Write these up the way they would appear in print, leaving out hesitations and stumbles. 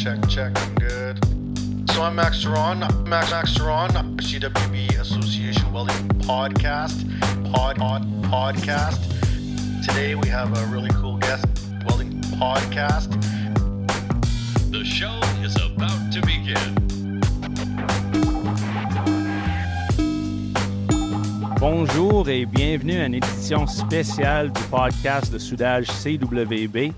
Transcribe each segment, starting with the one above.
check, good. So I'm Max Duran, Max Duran, CWB Association Welding Podcast. Today we have a really cool guest, Welding Podcast. The show is about to begin. Bonjour et bienvenue à une édition spéciale du podcast de soudage CWB.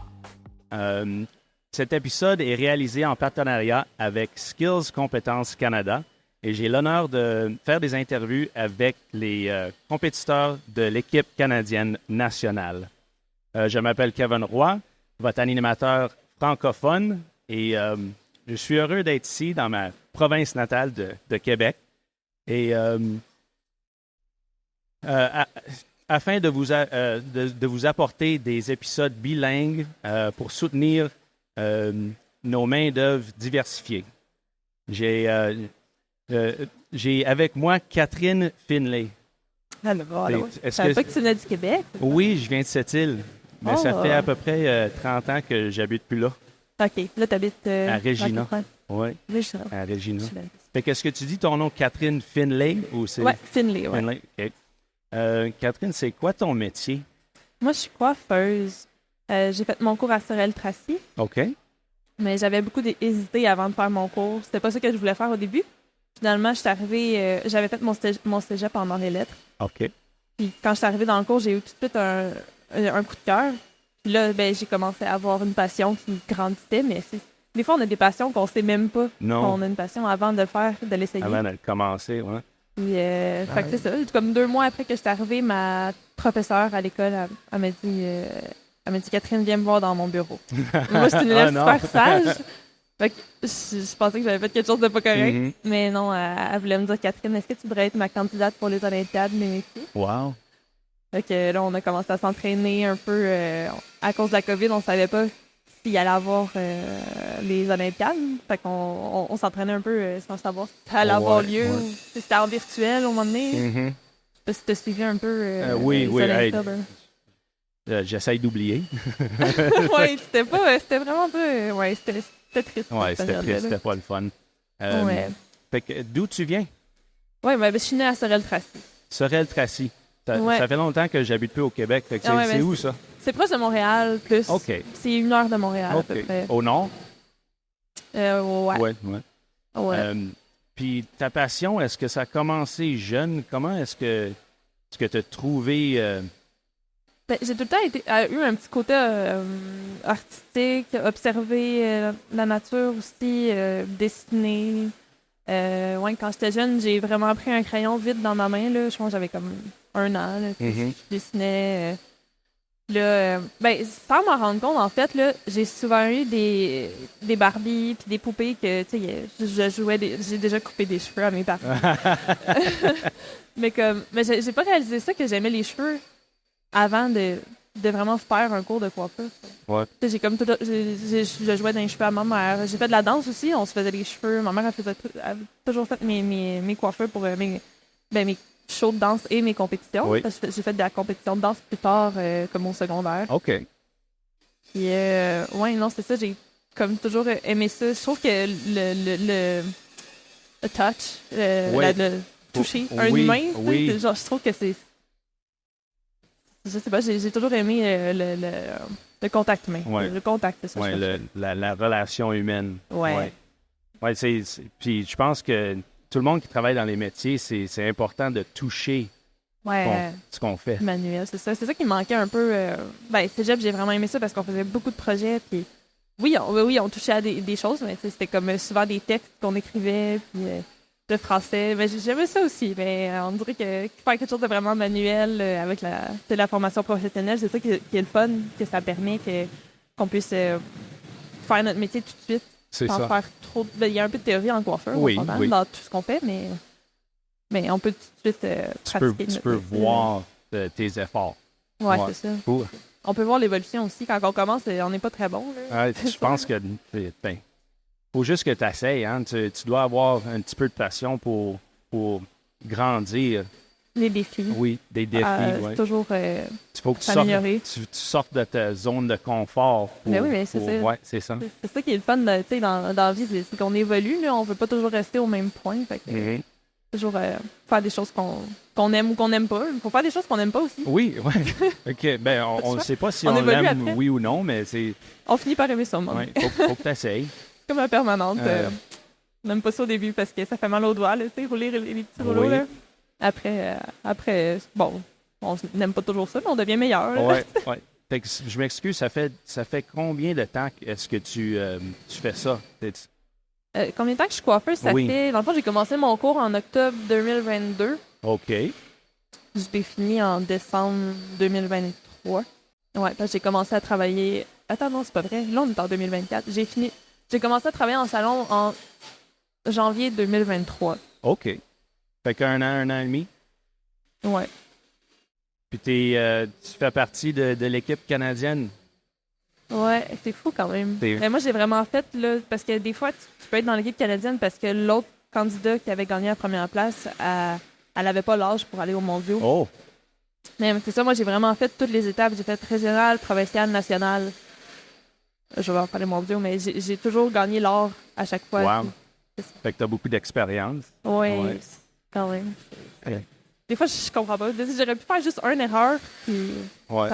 Cet épisode est réalisé en partenariat avec Skills Compétences Canada et j'ai l'honneur de faire des interviews avec les compétiteurs de l'équipe canadienne nationale. Je m'appelle Kevin Roy, votre animateur francophone et je suis heureux d'être ici dans ma province natale de Québec. Et afin de vous apporter des épisodes bilingues pour soutenir nos main-d'œuvre diversifiées. J'ai avec moi Catherine Finlay. Alors, je savais pas que tu venais du Québec. Oui, je viens de cette île, mais ça fait à peu près 30 ans que j'habite plus là. OK, là, tu habites à Regina. Oui, à Regina. Fait qu'est-ce que tu dis ton nom, Catherine Finlay? Ou c'est... Oui, Finlay, oui. Finlay, OK. Catherine, c'est quoi ton métier? Moi, je suis coiffeuse. J'ai fait mon cours à Sorel-Tracy. OK. Mais j'avais beaucoup hésité avant de faire mon cours. C'était pas ça que je voulais faire au début. Finalement, je suis arrivée... j'avais fait mon cégep en arts et lettres. OK. Puis quand je suis arrivée dans le cours, j'ai eu tout de suite un coup de cœur. Puis là, j'ai commencé à avoir une passion qui grandissait, mais des fois, on a des passions qu'on sait même pas qu'on a une passion avant de le faire, de l'essayer. Avant de commencer, oui. Puis, fait que c'est ça. Comme 2 mois après que je suis arrivée, ma professeure à l'école, elle m'a dit Catherine, viens me voir dans mon bureau. Moi, je suis une élève super sage. Fait que je pensais que j'avais fait quelque chose de pas correct. Mm-hmm. Mais non, elle voulait me dire Catherine, est-ce que tu voudrais être ma candidate pour les Olympiades, mes métiers? Wow! Fait que là, on a commencé à s'entraîner un peu. À cause de la COVID, on savait pas s'il allait avoir les Olympiades. Fait qu'on s'entraînait un peu sans savoir si ça allait avoir lieu ou si c'était en virtuel au moment donné. Mm-hmm. Je sais pas si tu as suivi un peu oui. Olympiades. J'essaye d'oublier. Oui, c'était vraiment pas... c'était triste. Oui, c'était triste, c'était pas le fun. Fait que d'où tu viens? Oui, je suis née à Sorel-Tracy. Sorel-Tracy. Ça fait longtemps que j'habite plus au Québec. Fait que c'est où, ça? C'est proche de Montréal, plus. OK. C'est 1 heure de Montréal, à peu près. Au nord? Ouais. Puis ta passion, est-ce que ça a commencé jeune? Comment est-ce que tu as trouvé... j'ai tout le temps eu un petit côté artistique, observer la nature aussi, dessiner. Quand j'étais jeune, j'ai vraiment pris un crayon vide dans ma main. Là. Je pense que j'avais comme 1 an. Là, je dessinais. Sans m'en rendre compte, en fait, là, j'ai souvent eu des Barbies puis des poupées que, tu sais, j'ai déjà coupé des cheveux à mes parents. mais j'ai pas réalisé ça, que j'aimais les cheveux avant de vraiment faire un cours de coiffure. Ouais. J'ai je jouais dans les cheveux à ma mère. J'ai fait de la danse aussi, on se faisait les cheveux. Ma mère, elle a toujours fait mes coiffures pour mes shows de danse et mes compétitions. Oui. Parce que j'ai fait de la compétition de danse plus tard, comme au secondaire. OK. Puis, non, c'est ça, j'ai comme toujours aimé ça. Je trouve que le touch, le toucher un humain, je trouve que c'est... Je sais pas, j'ai toujours aimé le contact humain. Ouais. Le contact, c'est ça. Oui, la relation humaine. Ouais. Ouais, puis je pense que tout le monde qui travaille dans les métiers, c'est important de toucher ce qu'on fait. Manuel, c'est ça. C'est ça qui me manquait un peu. Cégep, j'ai vraiment aimé ça parce qu'on faisait beaucoup de projets. Puis oui, on touchait à des choses, mais c'était comme souvent des textes qu'on écrivait. Puis le français, j'aimais ça aussi, mais on dirait que faire quelque chose de vraiment manuel avec la formation professionnelle, c'est ça qui est le fun, que ça permet qu'on puisse faire notre métier tout de suite. C'est sans ça. Faire trop. Il y a un peu de théorie en coiffeur, dans tout ce qu'on fait, mais on peut tout de suite pratiquer. Tu peux voir tes efforts. Oui, c'est ça. Cool. On peut voir l'évolution aussi. Quand on commence, on n'est pas très bon. Là. Je pense que faut juste que tu essaies. Hein? Tu dois avoir un petit peu de passion pour grandir. les défis. Oui, des défis, ouais. C'est toujours Il faut que s'améliorer. tu sortes de ta zone de confort. Mais oui, mais c'est ça. Ouais, c'est ça. C'est ça qui est le fun tu sais, dans la vie, c'est qu'on évolue. Là, on ne veut pas toujours rester au même point. Fait que, Mhm. toujours faire des choses qu'on aime ou qu'on n'aime pas. Il faut faire des choses qu'on n'aime pas aussi. Oui, oui. OK. Ben, on ne sait pas si On on évolue l'aime, après. oui ou non, mais c'est. On finit par aimer ça, moi. Ouais, faut que tu essayes. C'est comme la permanente. Euh. On n'aime pas ça au début parce que ça fait mal aux doigts, là, tu sais, rouler les petits rouleaux. Oui. Là. Après, bon, on n'aime pas toujours ça, mais on devient meilleur. là. Ouais, ouais. Fait que je m'excuse, ça fait combien de temps est-ce que tu fais ça? Combien de temps que je suis coiffeuse? Ça Oui. fait... Dans le fond, j'ai commencé mon cours en octobre 2022. OK. Je l'ai fini en décembre 2023. Ouais, parce que j'ai commencé à travailler... Attends, non, c'est pas vrai. Là, on est en 2024. J'ai commencé à travailler en salon en janvier 2023. OK. Fait qu'un an et demi. Ouais. Puis tu fais partie de l'équipe canadienne. Ouais, c'est fou quand même. Mais moi, j'ai vraiment fait, là, parce que des fois, tu peux être dans l'équipe canadienne parce que l'autre candidat qui avait gagné la première place, elle n'avait pas l'âge pour aller aux mondiaux. Oh! Mais c'est ça, moi, j'ai vraiment fait toutes les étapes. J'ai fait régional, provincial, national. Je vais en faire les mondiaux, mais j'ai toujours gagné l'or à chaque fois. Wow! Fait que tu as beaucoup d'expérience. Ouais, Ouais. quand même. Ouais. Des fois, je comprends pas. J'aurais pu faire juste une erreur, puis Ouais.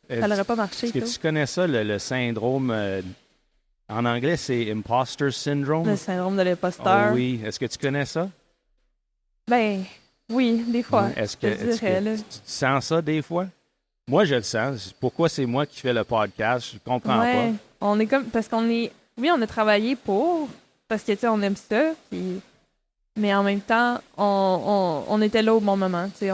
ça n'aurait pas marché. Est-ce que tout. tu connais ça, le syndrome... en anglais, c'est imposter syndrome. Le syndrome de l'imposteur. Oh oui. Est-ce que tu connais ça? Ben, oui, des fois. Est-ce je que, te dirais, là. tu sens ça des fois? Moi, je le sens. Pourquoi c'est moi qui fais le podcast? Je comprends Ouais, on est comme... Parce qu'on est... Oui, on a travaillé pour... Parce que, tu sais, on aime ça, puis... Mais en même temps, on était là au bon moment, tu sais.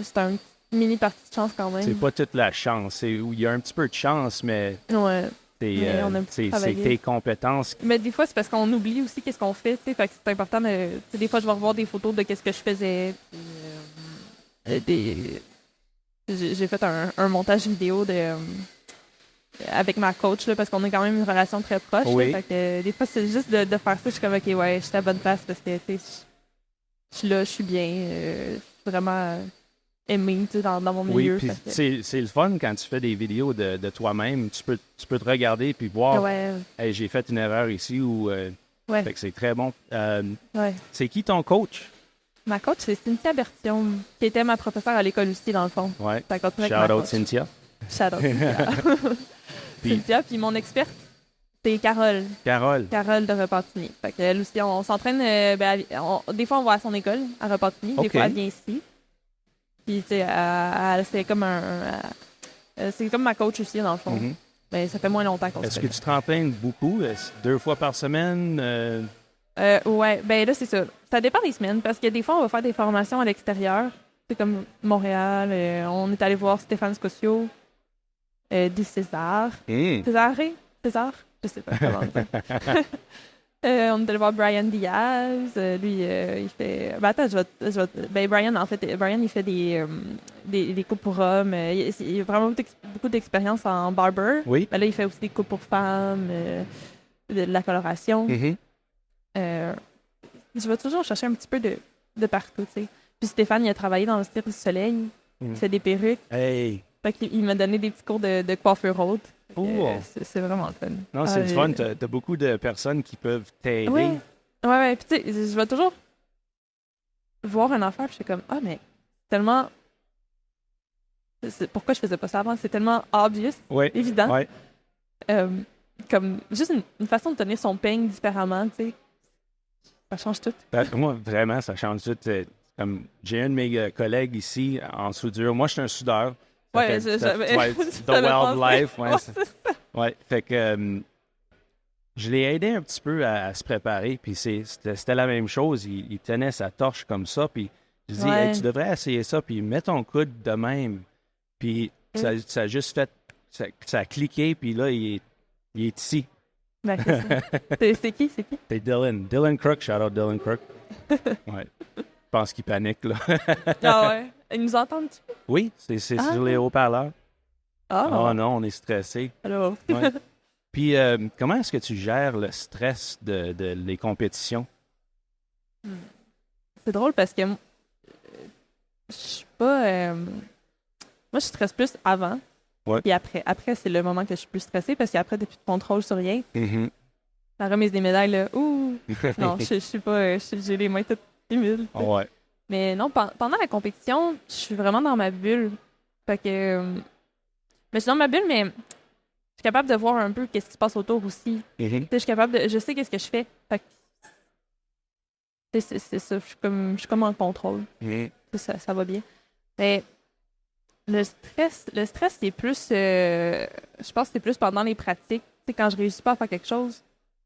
C'était un mini partie de chance quand pas. même. C'est pas toute la chance. Il y a un petit peu de chance, mais Ouais. Mais on a c'est travaillé. tes compétences. Mais des fois, c'est parce qu'on oublie aussi qu'est-ce qu'on fait, tu sais. Fait que c'est important de... Tu sais, des fois, je vais revoir des photos de qu'est-ce que je faisais, puis... J'ai fait un montage vidéo avec ma coach, là, parce qu'on a quand même une relation très proche. Oui. Là, fait que, des fois, c'est juste de faire ça. Je suis comme, OK, ouais, je suis à la bonne place parce que tu sais, je suis là, je suis bien. Je suis vraiment aimée tu sais, dans mon Oui, milieu. puis fait que- c'est le fun quand tu fais des vidéos de toi-même. Tu peux te regarder puis voir, Ouais, hey, j'ai fait une erreur ici ou... ouais, fait que c'est très bon. ouais. C'est qui ton coach? Ma coach, c'est Cynthia Bertillon, qui était ma professeure à l'école aussi, dans le fond. Ouais. Ça continue avec ma Shout out coach. Cynthia. Shout out Cynthia. Puis- Cynthia, puis mon experte, c'est Carole. Carole. Carole de Repentigny. Fait qu'elle aussi, on s'entraîne. Des fois, on va à son école à Repentigny. Des OK. fois, elle vient ici. Puis, tu sais, c'est comme c'est comme ma coach aussi, dans le fond. Mhm. Mais ça fait moins longtemps qu'on se Est-ce fait. que tu t'entraînes beaucoup? 2 fois par semaine? Ouais, ben là, c'est ça. Ça dépend des semaines, parce que des fois, on va faire des formations à l'extérieur. C'est comme Montréal. On est allé voir Stéphane Scossio, des César. César? Je sais pas comment dire. On est allé voir Brian Diaz. Lui, il fait... Ben attends, Ben Brian, en fait, il fait des coupes pour hommes. Il a vraiment beaucoup d'expérience en barber. Oui. Ben là, il fait aussi des coupes pour femmes, de la coloration. Mhm. Je vais toujours chercher un petit peu de partout, tu sais. Puis Stéphane, il a travaillé dans le Cirque du Soleil. Il fait des perruques. Hey! Fait qu'il m'a donné des petits cours de coiffure haute. Fait que, Cool. c'est vraiment le fun. Non, c'est du Ah, fun. T'as beaucoup de personnes qui peuvent t'aider. Ouais. Ouais. Puis tu sais, je vais toujours voir une affaire, puis je suis comme, ah, mais tellement... Pourquoi je faisais pas ça avant? C'est tellement obvious, Oui. évident. Ouais. Comme juste une façon de tenir son peigne différemment, tu sais. Ça change tout. Moi, vraiment, ça change tout. Comme j'ai un de mes collègues ici en soudure. Moi, je suis un soudeur. Ça Ouais, fait- j'avais- The j'avais Wildlife. pensé. Ouais, Ouais, c'est- c'est ça. ouais. Fait que je l'ai aidé un petit peu à se préparer. Puis c'était la même chose. Il tenait sa torche comme ça. Puis je dis, Ouais. hey, tu devrais essayer ça. Puis mets ton coude de même. Puis ça a juste fait. Ça a cliqué. Puis là, il est ici. Ben, c'est ça. C'est qui? C'est qui? C'est Dylan. Dylan Crook. Shout out Dylan Crook. Ouais. Je pense qu'il panique, là. Ah ouais. Ils nous entendent-tu? Oui, c'est Ah. sur les haut-parleurs. Ah, Oh non, on est stressé. alors. Ouais. Puis, comment est-ce que tu gères le stress de les compétitions? C'est drôle parce que je suis pas... Moi, je stresse plus avant. Ouais. Puis après. Après, c'est le moment que je suis plus stressée parce qu'après, t'as plus de contrôle sur rien. Mhm. La remise des médailles, là, ouh! Non, je suis pas... j'ai les mains toutes humides. tu sais. Ouais. Mais non, pendant la compétition, je suis vraiment dans ma bulle. Fait que... mais je suis dans ma bulle, mais je suis capable de voir un peu qu'est-ce qui se passe autour aussi. Mhm. Tu sais, je suis capable de... Je sais qu'est-ce que je fais. Fait que... c'est ça, je suis comme en contrôle. Mhm. Ça va bien. Mais le stress, c'est plus... je pense que c'est plus pendant les pratiques. Tu sais, quand je réussis pas à faire quelque chose,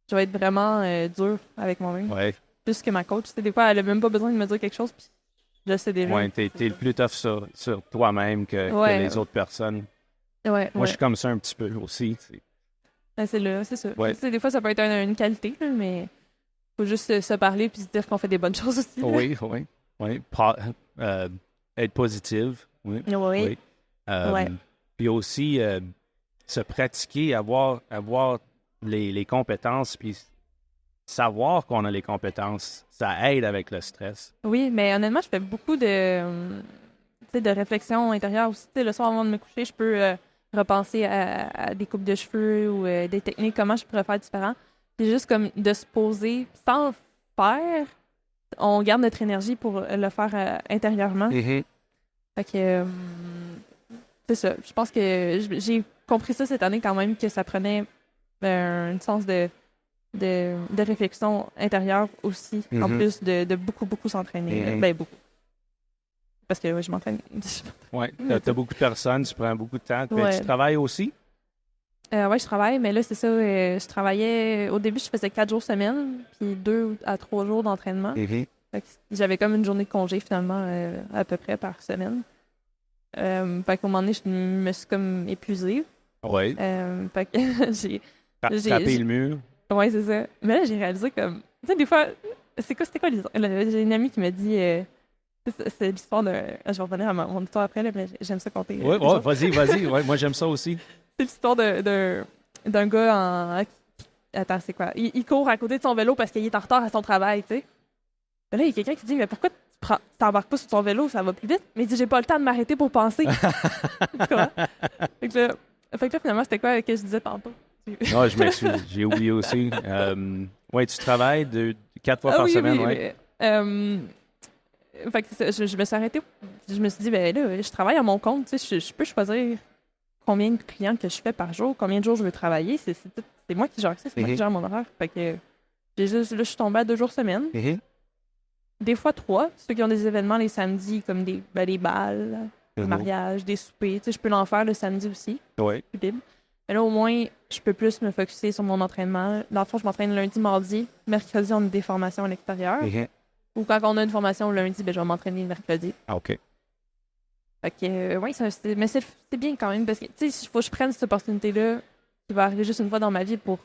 je vais être vraiment dur avec moi-même. Ouais. Plus que ma coach. Tu sais, des fois, elle a même pas besoin de me dire quelque chose, puis je le sais déjà. Ouais, t'es le plus tough sur toi-même que Ouais. les autres personnes. Ouais, Moi, je suis comme ça un petit peu aussi. Tu sais. Ben, c'est ça. Ouais. Tu sais, des fois, ça peut être une qualité, là, mais faut juste se parler puis se dire qu'on fait des bonnes choses aussi. là. Oui, oui. Oui. Être positive. Oui. Oui. Oui. Ouais. Puis aussi, se pratiquer, avoir les compétences, puis savoir qu'on a les compétences, ça aide avec le stress. Oui, mais honnêtement, je fais beaucoup tu sais, de réflexion intérieure aussi. Tu sais, le soir avant de me coucher, je peux repenser à des coupes de cheveux ou des techniques, comment je pourrais faire différent. C'est juste comme de se poser sans le faire. On garde notre énergie pour le faire intérieurement. Mhm. Fait que c'est ça. Je pense que j'ai compris ça cette année quand même, que ça prenait un sens de réflexion intérieure aussi, en Mhm. plus de beaucoup, beaucoup s'entraîner. Mhm. Ben, beaucoup. Parce que ouais, je m'entraîne. Oui. T'as beaucoup de personnes, tu prends beaucoup de temps. Mais Ouais. tu travailles aussi? Ouais, je travaille, mais là, c'est ça. Je travaillais... Au début, je faisais 4 jours semaine, puis 2 à 3 jours d'entraînement. Mhm. Fait que j'avais comme une journée de congé, finalement, à peu près par semaine. Fait qu'au moment donné, je me suis comme épuisée. Oui. Fait que j'ai... Taper le mur. Ouais, c'est ça. Mais là, j'ai réalisé comme... Tu sais, des fois... C'était quoi j'ai une amie qui m'a dit... c'est l'histoire de... Je vais revenir à mon histoire après, là, mais j'aime ça compter. Oui, vas-y. Ouais, moi, j'aime ça aussi. C'est l'histoire d'un gars en... Attends, c'est quoi? Il court à côté de son vélo parce qu'il est en retard à son travail, tu sais. Mais là, il y a quelqu'un qui dit, mais pourquoi tu t'embarques pas sur ton vélo, ça va plus vite? Mais il dit, j'ai pas le temps de m'arrêter pour penser. Tu comprends? Fait que là, finalement, c'était quoi que je disais tantôt? Non, je m'excuse, j'ai oublié aussi. Oui, tu travailles 4 fois par semaine, oui. Fait que c'est ça, je me suis arrêtée. Je me suis dit, ben là, je travaille à mon compte, tu sais, je peux choisir combien de clients que je fais par jour, combien de jours je veux travailler. C'est moi qui gère ça, c'est moi qui gère mon horaire. Fait que là, je suis tombée à 2 jours semaine. Mhm. Des fois 3, ceux qui ont des événements les samedis, comme des balles, des mariages, des soupers. Tu sais, je peux l'en faire le samedi aussi, Oui. plus libre. Mais là, au moins, je peux plus me focusser sur mon entraînement. Dans le fond, je m'entraîne lundi, mardi. Mercredi, on a des formations à l'extérieur. Mhm. Ou quand on a une formation le lundi, ben, je vais m'entraîner le mercredi. Ah, OK. Fait que, oui, mais c'est bien quand même, parce que, tu sais, il faut que je prenne cette opportunité-là qui va arriver juste une fois dans ma vie pour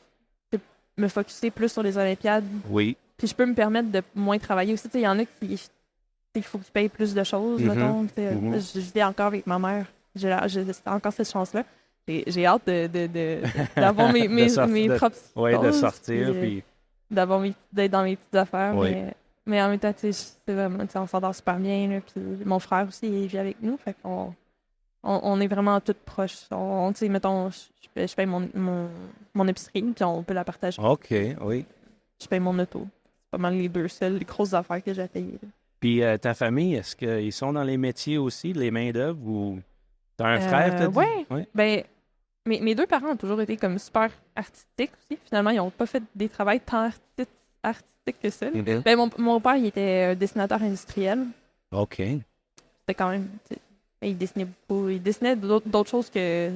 me focusser plus sur les Olympiades. Oui. Puis je peux me permettre de moins travailler aussi. Tu sais, il y en a qui... Il faut qu'ils payent plus de choses, Mhm. mettons. Tu sais, Mhm. Je vis encore avec ma mère. J'ai encore cette chance-là. J'ai hâte d'avoir mes propres Oui, de choses, sortir. puis, Puis... d'être dans mes petites affaires. Oui. Mais en même temps, tu sais, c'est vraiment, tu sais, on s'endort super bien. Là, puis mon frère aussi, il vit avec nous. Fait qu'on on est vraiment toutes proches. Tu sais, mettons, je paye mon épicerie, puis on peut la partager. OK, oui. Je paye mon auto. C'est pas mal les deux seules grosses affaires que j'ai à payer. Là. Puis ta famille, est-ce qu'ils sont dans les métiers aussi, les main-d'œuvre, ou t'as un frère, t'as dit? Ouais. Oui. Ben, mes deux parents ont toujours été comme super artistiques aussi. Finalement, ils n'ont pas fait des travails tant artistiques que ça. là. Mhm. Ben, mon père, il était dessinateur industriel. OK. C'était quand même... Il dessinait beaucoup. Il dessinait d'autres choses que...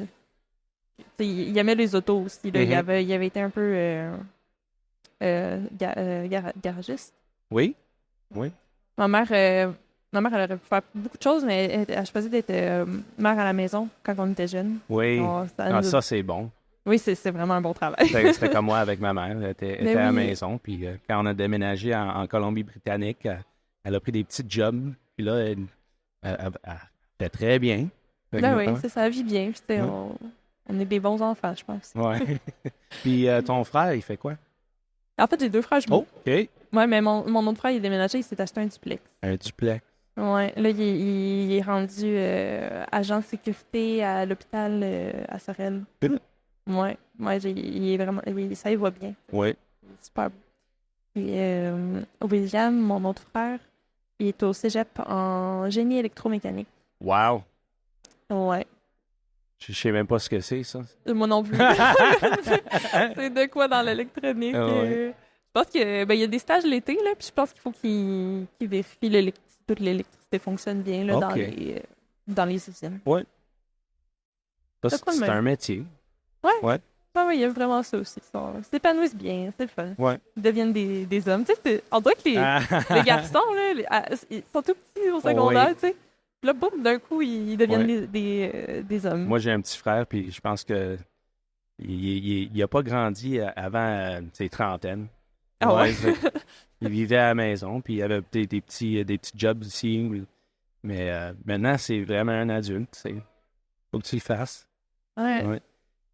Il aimait les autos aussi. Là. Mhm. Il avait été un peu garagiste. Oui? Ma mère, elle aurait pu faire beaucoup de choses, mais elle choisit d'être mère à la maison quand on était jeunes. Oui. Oh, Ça, c'est bon. Oui, c'est vraiment un bon travail. C'était comme moi avec ma mère. Elle était à la oui. maison. Puis quand on a déménagé en Colombie-Britannique, elle a pris des petits jobs. Puis là, elle fait très bien. Fait Ben que- oui, ça vit bien. Tu sais, Ouais. on est des bons enfants, je pense. Ouais. Puis ton frère, il fait quoi? En fait, j'ai deux frères jumeaux. Oh, OK. Ouais, mais mon autre frère, il est déménagé, il s'est acheté un duplex. Un duplex. Ouais, là, il est rendu agent de sécurité à l'hôpital à Sorel. Ouais, il est vraiment, ça y va bien. Oui. Super. Puis William, mon autre frère, il est au cégep en génie électromécanique. Wow. Ouais. Je sais même pas ce que c'est, ça. Moi non plus. C'est de quoi dans l'électronique? Ah ouais. Je pense que il y a des stages l'été, là, puis je pense qu'il faut qu'il vérifie si toute l'électricité fonctionne bien là, Ok. dans les usines. Ça, C'est quoi le c'est même? un métier. Ouais, il y a vraiment ça aussi. Ils s'épanouissent bien, c'est le fun. Ouais. Ils deviennent des hommes. Tu sais, on dirait que les garçons, là, ils sont tout petits au secondaire, Oui. tu sais. Puis là, boum, d'un coup, ils deviennent Ouais. des hommes. Moi, j'ai un petit frère, puis je pense que il a pas grandi avant ses trentaines. Ah ouais? Il vivait à la maison, puis il avait des petits jobs ici. Mais maintenant, c'est vraiment un adulte. Faut que tu le fasses. Ouais. Ouais.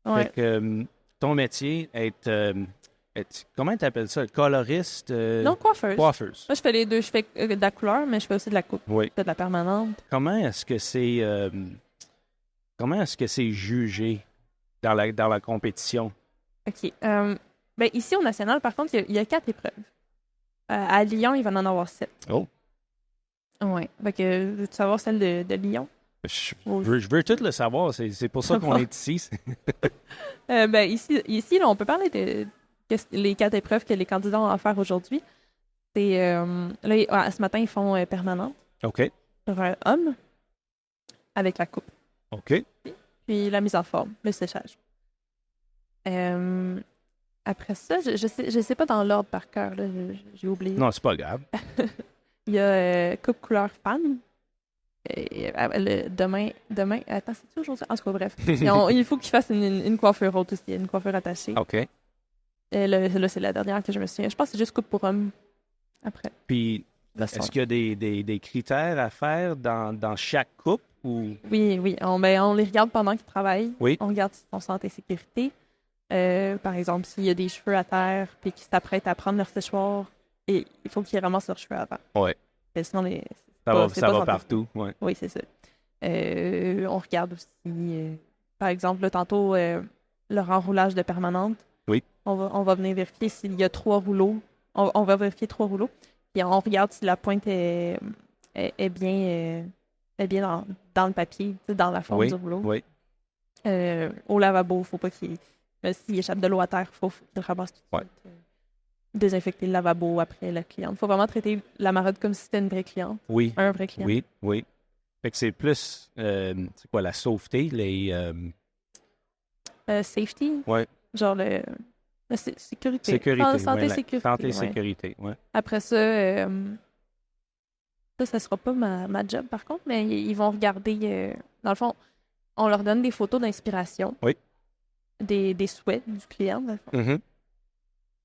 Ouais. Fait que ton métier, comment tu appelles ça? Coloriste? Non, coiffeuse. Coiffeuse. Moi, je fais les deux. Je fais de la couleur, mais je fais aussi de la coupe. Oui. Je fais de la permanente. Comment est-ce que c'est jugé dans la compétition? OK. Ben, ici, au national, par contre, il y a 4 épreuves. À Lyon, il va en avoir 7. Oh. Ouais. Fait que, veux-tu savoir celle de Lyon? Je veux tout le savoir. C'est pour ça qu'on est ici. Ben, ici là, on peut parler de les 4 épreuves que les candidats ont à faire aujourd'hui. C'est, là, ce matin, ils font permanente OK. sur un homme avec la coupe. OK. Puis la mise en forme, le séchage. Après ça, je sais pas dans l'ordre par cœur, là, j'ai oublié. Non, c'est pas grave. Il y a coupe couleur femme. Demain, attends, c'est-tu aujourd'hui? En tout cas, bref. Il faut qu'il fasse une coiffure haute aussi, une coiffure attachée. OK. Là, c'est la dernière que je me souviens. Je pense que c'est juste coupe pour homme après. Puis, La soirée. est-ce qu'il y a des critères à faire dans chaque coupe ou... Oui. On les regarde pendant qu'ils travaillent. Oui. On regarde son santé et sécurité. Par exemple, s'il y a des cheveux à terre puis qu'ils s'apprêtent à prendre leur séchoir, et il faut qu'ils ramassent leurs cheveux avant. Oui. Sinon, Ça va partout. Ouais. Oui, c'est ça. On regarde aussi, par exemple, là, tantôt, leur enroulage de permanente. Oui. On va venir vérifier s'il y a 3 rouleaux. On va vérifier 3 rouleaux. Puis on regarde si la pointe est bien dans le papier, tu sais, dans la forme Oui. du rouleau. Oui. Au lavabo, faut pas qu'il s'il échappe de l'eau à terre, faut qu'il ramasse tout de Ouais. suite. Désinfecter le lavabo après la cliente. Il faut vraiment traiter la maraude comme si c'était une vraie cliente, Oui. un vrai client. Oui. Fait que c'est plus, c'est quoi, la sauveté, Safety, Ouais. genre la sécurité. Sécurité. Santé, ouais, sécurité. Santé, ouais. sécurité, ouais. Après ça, ça sera pas ma job par contre, mais ils vont regarder. Dans le fond, on leur donne des photos d'inspiration. Oui. Des souhaits du client, dans le fond. Mhm.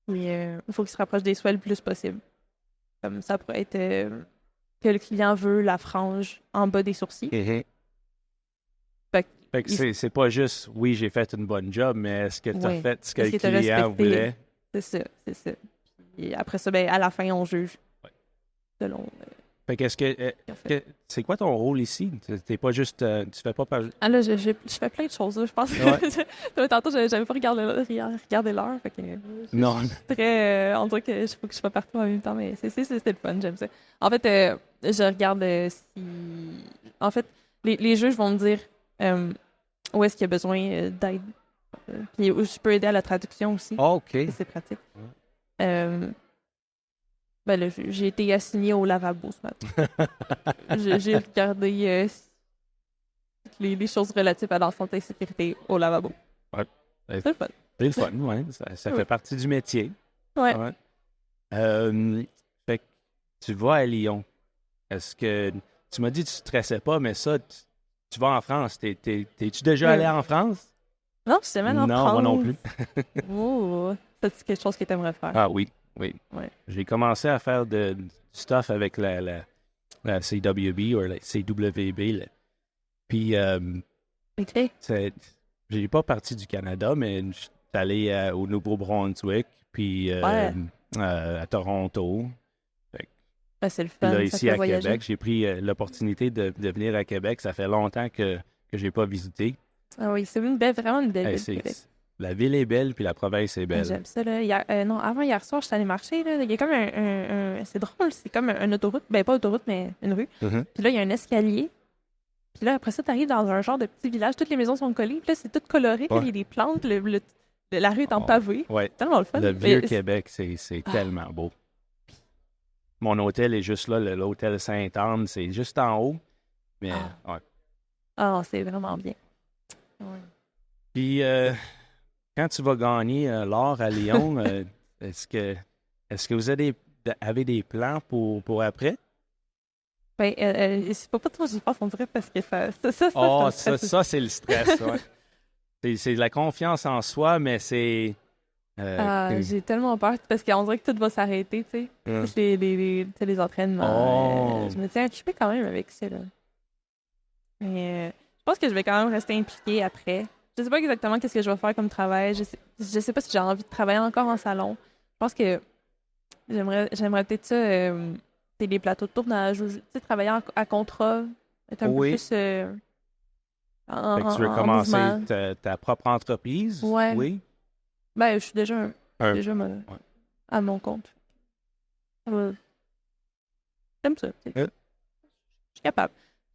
Mais il faut qu'ils se rapprochent des souhaits le plus possible. Comme ça pourrait être que le client veut la frange en bas des sourcils. Mhm. Fait que c'est pas juste, oui, j'ai fait une bonne job, mais est-ce que tu as Oui. fait ce que Est-ce le que t'as client respecté? voulait? C'est ça. Et après ça, ben, à la fin, on juge. Ouais. Selon. Fait que c'est quoi ton rôle ici? T'es pas juste, tu fais pas par... Ah là, je fais plein de choses, là, je pense. Ouais. Tantôt, j'avais pas regardé l'heure. Fait que, Non. très, on dirait qu'il faut que je sois partout en même temps, mais c'était le fun, j'aime ça. En fait, je regarde si... En fait, les juges vont me dire où est-ce qu'il y a besoin d'aide. Puis où je peux aider à la traduction aussi. Ah, OK. C'est pratique. Ben là, j'ai été assignée au lavabo ce matin. J'ai regardé les choses relatives à la santé et sécurité au lavabo. Ouais. C'est le fun. C'est le fun, ouais. Ça Oui. fait partie du métier. Ouais. Ouais. Fait que tu vas à Lyon. Est-ce que... Tu m'as dit que tu ne stressais pas, mais ça, tu vas en France. T'es-tu déjà allé en France? Non, je sais même en Non, France. moi non plus. Oh, c'est quelque chose que tu aimerais faire. Ah oui. Ouais. J'ai commencé à faire du stuff avec la CWB ou la CWB. Là. Puis, OK. j'ai pas parti du Canada, mais je suis allé au Nouveau-Brunswick, puis à Toronto. Ben, c'est le Puis fun, là, ça ici fait à voyager. Québec, j'ai pris l'opportunité de venir à Québec. Ça fait longtemps que je n'ai pas visité. Ah oui, c'est vraiment une belle Hey, ville, Québec. la ville est belle, puis la province est Ah, belle. j'aime ça, là. Non, avant hier soir, je suis allée marcher, là. Il y a comme c'est drôle, c'est comme une autoroute. Ben, pas autoroute, mais une rue. Mhm. Puis là, il y a un escalier. Puis là, après ça, t'arrives dans un genre de petit village. Toutes les maisons sont collées. Puis là, c'est tout coloré. Puis Ouais. il y a des plantes. La rue est en Oh, pavé. ouais. C'est tellement le fun. Le Mais vieux Québec, c'est Ah. tellement beau. Mon hôtel est juste là, l'hôtel Sainte-Anne, c'est juste en haut. Mais, ouais. Ah, c'est vraiment bien. Ouais. Puis, quand tu vas gagner l'or à Lyon, est-ce que vous avez des plans pour après? Ben, c'est pas trop j'y pense, on dirait, parce que ça Oh, me stresse aussi. ça c'est le stress, ouais. C'est de la confiance en soi, mais c'est... J'ai tellement peur parce qu'on dirait que tout va s'arrêter, tu sais. Hum. Tous tu sais, les entraînements. Oh. Je me tiens occupée quand même avec ça, là. Mais je pense que je vais quand même rester impliquée après. Je sais pas exactement qu'est-ce que je vais faire comme travail. Je sais pas si j'ai envie de travailler encore en salon. Je pense que j'aimerais peut-être ça, c'est des plateaux de tournage ou, tu sais, travailler à contrat, être un peu Oui. plus en, Fait que tu veux en commencer mouvement. ta propre entreprise? Ouais. Oui. Ben, je suis déjà, Ouais. à mon compte. J'aime ça. Tu sais. Ouais. Je suis capable.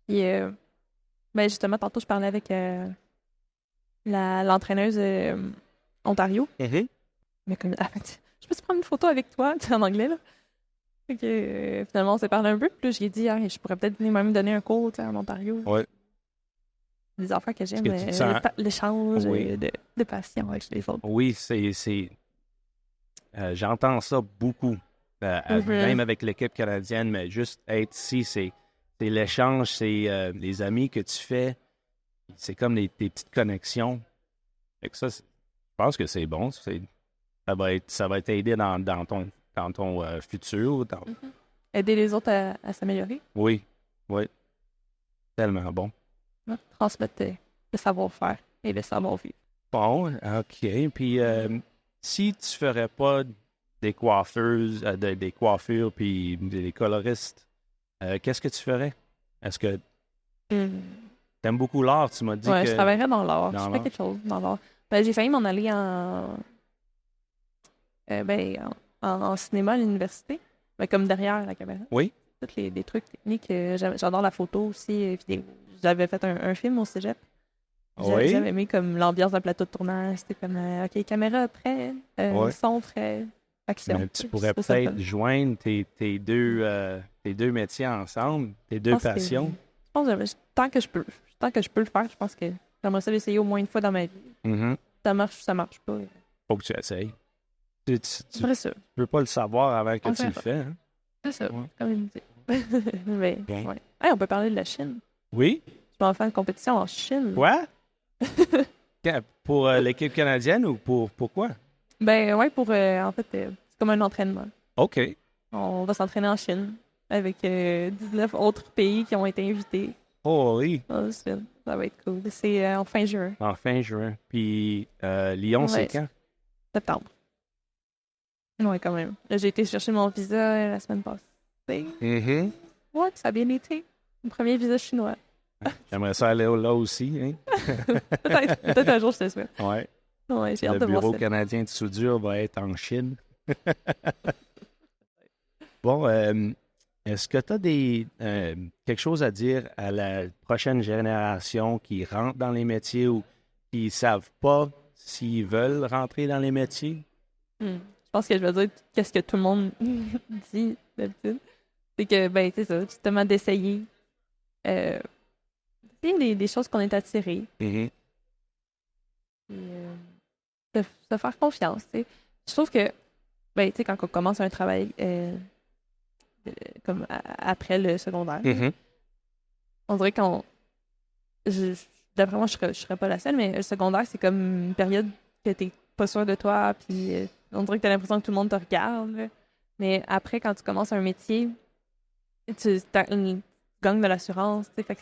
Puis, ben justement, tantôt, je parlais avec l'entraîneuse Ontario. Mhm. Mais comme, je peux te prendre une photo avec toi, tu sais, en anglais, là. Fait que finalement, on s'est parlé un peu. Puis là, j'ai dit, ah, je pourrais peut-être venir même donner un cours, tu sais, en Ontario. Ouais. Des affaires que j'aime, Est-ce que tu te sens- l'échange Oui. de passion avec les autres. Oui, j'entends ça beaucoup, Mhm. même avec l'équipe canadienne, mais juste être ici, c'est l'échange, c'est les amis que tu fais, c'est comme des petites connexions. Fait que ça, je pense que c'est bon, ça va t'aider dans ton futur. Aider les autres à s'améliorer, Oui, tellement bon. hein, transmettre le savoir-faire et le savoir-vivre. Bon, OK. Puis, si tu ferais pas des coiffeuses, des coiffures puis des coloristes, qu'est-ce que tu ferais? Est-ce que t'aimes beaucoup l'art? Tu m'as dit Ouais, que... je travaillerais dans l'art. dans Je ferais l'art. quelque chose dans l'art. Ben, j'ai failli m'en aller en cinéma à l'université, ben, comme derrière la caméra. Oui? Tous les trucs techniques. J'adore la photo aussi, vidéo. J'avais fait un film au cégep. Oui? J'avais aimé comme l'ambiance d'un plateau de tournage. C'était comme, OK, caméra prêt, Ouais. son prêt, action. Mais tu pourrais C'est ça, peut-être fun. joindre tes deux métiers ensemble, tes deux pense que- passions. Je pense que tant que je peux le faire, je pense que j'aimerais ça l'essayer au moins une fois dans ma vie. Mhm. Ça marche pas. Faut que tu essayes. Tu C'est vrai ça. peux pas le savoir avant que On tu le verra. fais. Hein? C'est ça, Ouais. comme il me dit. Mais, Bien. ouais. Hey, on peut parler de la Chine. Oui? Je vais en faire une compétition en Chine. Quoi? Pour l'équipe canadienne ou pourquoi? Ben ouais, en fait, c'est comme un entraînement. OK. On va s'entraîner en Chine avec 19 autres pays qui ont été invités. Oh oui, Ça va être cool. C'est en fin juin, en fin juin. Puis Lyon, c'est Ouais. quand? septembre. Ouais, quand même. Là, j'ai été chercher mon visa la semaine passée. Mhm. Ouais, ça a bien été. Mon premier visa chinois. J'aimerais ça aller là aussi. Hein? Peut-être un jour, je te souhaite. Ouais. Ouais, j'ai hâte Le de voir Bureau ça. canadien de soudure va être en Chine. Bon, est-ce que tu as quelque chose à dire à la prochaine génération qui rentre dans les métiers ou qui ne savent pas s'ils veulent rentrer dans les métiers? Je pense que je vais dire qu'est-ce que tout le monde dit d'habitude. C'est que, ben, c'est ça, justement, d'essayer. Des choses qu'on est attiré. Mhm. Puis, de se faire confiance, tu sais. Je trouve que, ben, tu sais, quand on commence un travail comme après le secondaire, Mhm. on dirait d'après moi, je serais pas la seule, mais le secondaire, c'est comme une période que t'es pas sûr de toi, puis on dirait que t'as l'impression que tout le monde te regarde, là. Mais après, quand tu commences un métier, tu gagnes de l'assurance, tu sais, fait que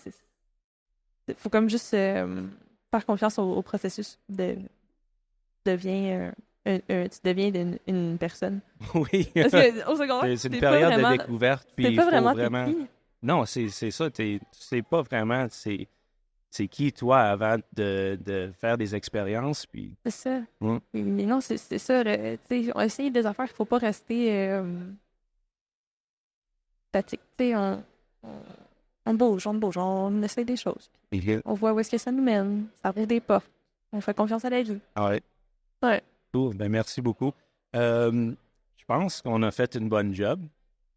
faut comme juste faire confiance au processus devient tu deviens une personne. Oui. Parce que au secondaire, C'est une t'es pas période vraiment- de découverte. Puis t'es il pas faut vraiment vraiment... t'es qui. Non, c'est ça. Tu sais pas vraiment c'est qui toi avant de faire des expériences. Puis C'est ça. Mm. Mais non, c'est ça. Tu sais, on essaye des affaires, il faut pas rester statique. Tu sais, on bouge, on essaye des choses. On voit où est-ce que ça nous mène. Ça ouvre des portes. On fait confiance à la vie. ouais. Ouais. Cool. Ben, merci beaucoup. Je pense qu'on a fait une bonne job.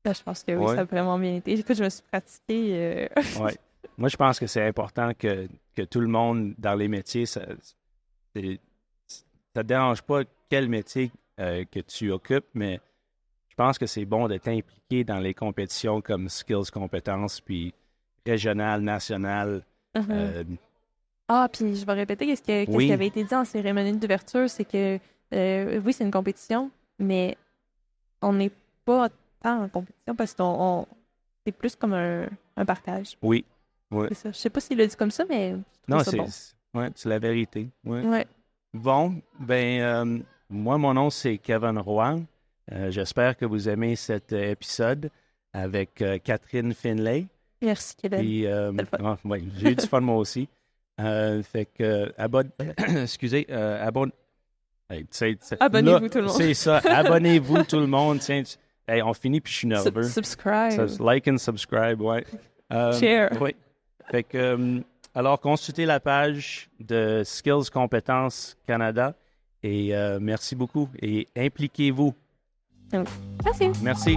Là, je pense que oui, Ouais. ça a vraiment bien été. Écoute, je me suis pratiquée. Ouais. Moi, je pense que c'est important que tout le monde dans les métiers, ça te dérange pas quel métier que tu occupes, mais je pense que c'est bon de t'impliquer dans les compétitions comme Skills Compétences, puis régionales, nationales. Ah, puis je vais répéter qu'est-ce Oui. qui avait été dit en cérémonie d'ouverture, c'est que oui, c'est une compétition, mais on n'est pas tant en compétition parce qu'on c'est plus comme un partage. Oui. Ouais. C'est ça. Je sais pas s'il l'a dit comme ça, mais je trouve Non, ça bon. c'est la vérité. Ouais. Ouais. Bon, ben, moi, mon nom, c'est Kevin Roy. J'espère que vous aimez cet épisode avec Catherine Finlay. Merci, Kevin. Puis, le fun. ouais, j'ai eu du fun moi aussi. Fait que, Abonnez-vous là, tout le monde. C'est ça, abonnez-vous tout le monde. Tiens, hey, on finit puis je suis nerveux. Subscribe. Ça, like and subscribe, ouais. Share. Oui. Fait que, alors, consultez la page de Skills Compétences Canada et merci beaucoup et impliquez-vous. Merci. Merci.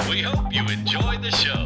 We hope you enjoyed the show.